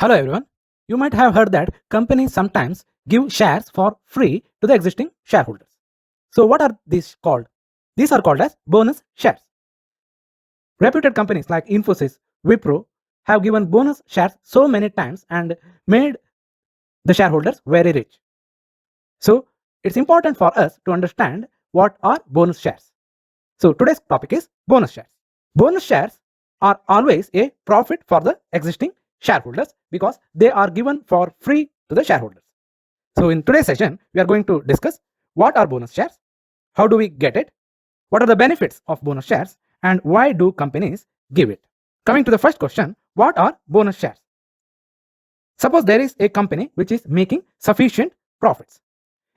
Hello everyone. You might have heard that companies sometimes give shares for free to the existing shareholders. So what are these called? These are called as bonus shares. Reputed companies like Infosys, Wipro have given bonus shares so many times and made the shareholders very rich. So it's important for us to understand what are bonus shares. So today's topic is bonus shares. Bonus shares are always a profit for the existing shareholders because they are given for free to the shareholders. So in today's session, we are going to discuss what are bonus shares, how do we get it, what are the benefits of bonus shares, and why do companies give it. Coming to the first question, what are bonus shares? Suppose there is a company which is making sufficient profits.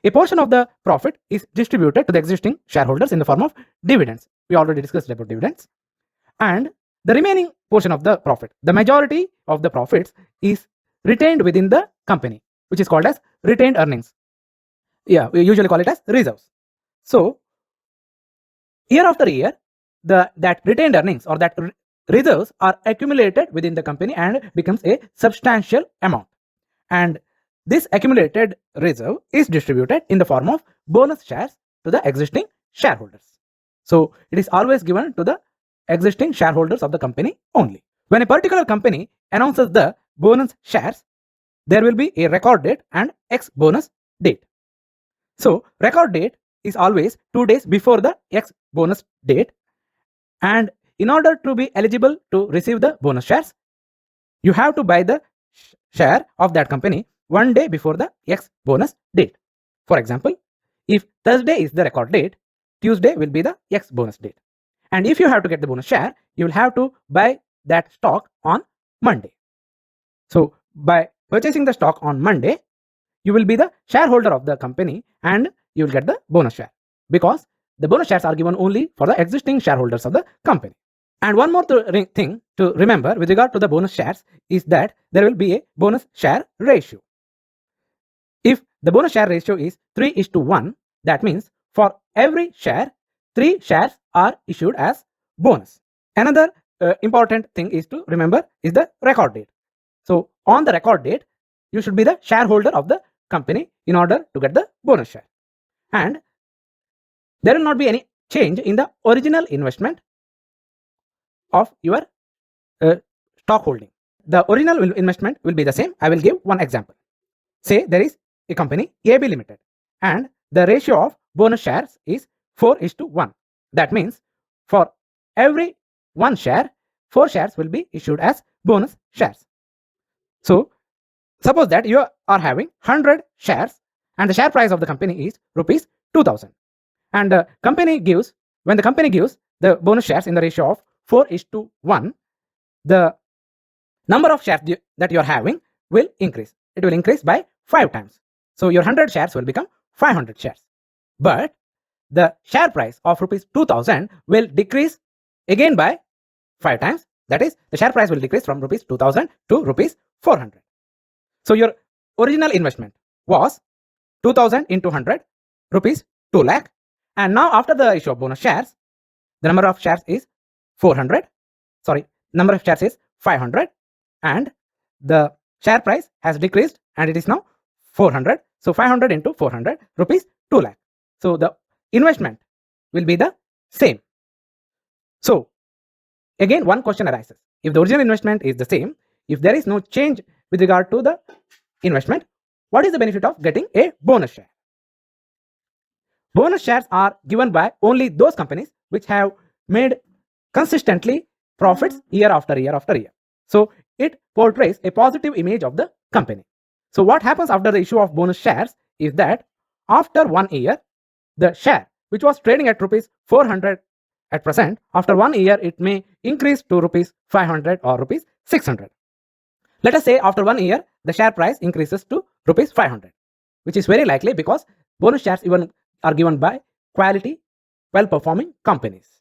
A portion of the profit is distributed to the existing shareholders in the form of dividends. We already discussed about dividends. And the remaining portion of the profit, the majority of the profits is retained within the company, which is called as retained earnings. Yeah, we usually call it as reserves. So year after year, that retained earnings or that reserves are accumulated within the company and becomes a substantial amount. And this accumulated reserve is distributed in the form of bonus shares to the existing shareholders. So it is always given to the existing shareholders of the company only. When a particular company announces the bonus shares, there will be a record date and ex bonus date. So record date is always 2 days before the ex bonus date, and in order to be eligible to receive the bonus shares, you have to buy the share of that company 1 day before the ex bonus date. For example, if Thursday is the record date, Tuesday will be the ex bonus date. And if you have to get the bonus share, you will have to buy that stock on Monday. So by purchasing the stock on Monday, you will be the shareholder of the company and you will get the bonus share, because the bonus shares are given only for the existing shareholders of the company. And one more thing to remember with regard to the bonus shares is that there will be a bonus share ratio. If the bonus share ratio is 3:1, that means for every share, 3 shares are issued as bonus. Another important thing is to remember is the record date. So on the record date, you should be the shareholder of the company in order to get the bonus share. And there will not be any change in the original investment of your stock holding. The original investment will be the same. I will give one example. Say there is a company AB Limited and the ratio of bonus shares is 4:1. That means for every 1 share, 4 shares will be issued as bonus shares. So suppose that you are having 100 shares and the share price of the company is rupees 2000, and the company gives, when the company gives the bonus shares in the ratio of 4:1, the number of shares that you are having will increase. It will increase by 5 times. So your 100 shares will become 500 shares. But the share price of rupees 2000 will decrease again by 5 times. That is, the share price will decrease from rupees 2000 to rupees 400. So your original investment was 2000 into 100, rupees 2 lakh. And now after the issue of bonus shares, the number of shares is 400. Sorry, number of shares is 500, and the share price has decreased and it is now 400. So 500 into 400, rupees 2 lakh. So the investment will be the same. So again, one question arises. If the original investment is the same, if there is no change with regard to the investment, what is the benefit of getting a bonus share? Bonus shares are given by only those companies which have made consistently profits year after year after year. So it portrays a positive image of the company. So what happens after the issue of bonus shares is that after 1 year, the share which was trading at rupees 400 at present, after 1 year it may increase to rupees 500 or rupees 600. Let us say after 1 year the share price increases to rupees 500, which is very likely because bonus shares even are given by quality, well performing companies.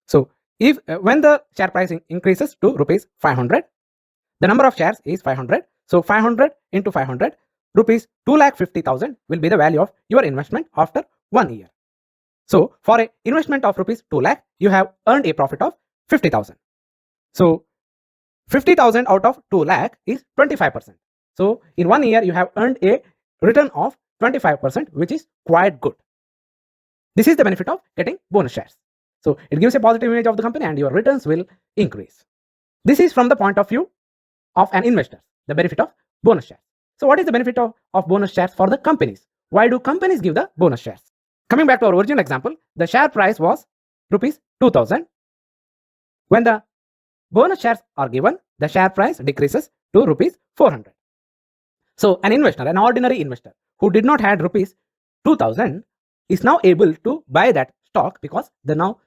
So if when the share price increases to rupees 500, the number of shares is 500. So 500 into 500, rupees 2,50,000 will be the value of your investment after 1 year. So for an investment of rupees 2 lakh, you have earned a profit of 50,000. So 50,000 out of 2 lakh is 25%. So in 1 year, you have earned a return of 25%, which is quite good. This is the benefit of getting bonus shares. So it gives a positive image of the company and your returns will increase. This is from the point of view of an investor, the benefit of bonus shares. So what is the benefit of bonus shares for the companies? Why do companies give the bonus shares? Coming back to our original example, the share price was rupees 2000. When the bonus shares are given, the share price decreases to rupees 400. So an investor, an ordinary investor who did not had rupees 2000 is now able to buy that stock because the now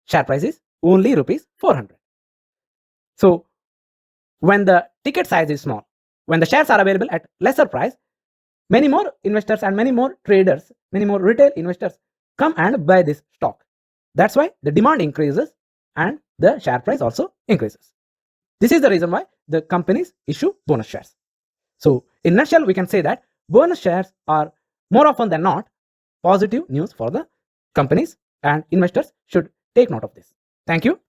share price is only rupees 400. So when the ticket size is small, when the shares are available at lesser price, many more investors and many more traders, many more retail investors come and buy this stock. That's why the demand increases and the share price also increases. This is the reason why the companies issue bonus shares. So in a nutshell, we can say that bonus shares are more often than not positive news for the companies, and investors should take note of this. Thank you.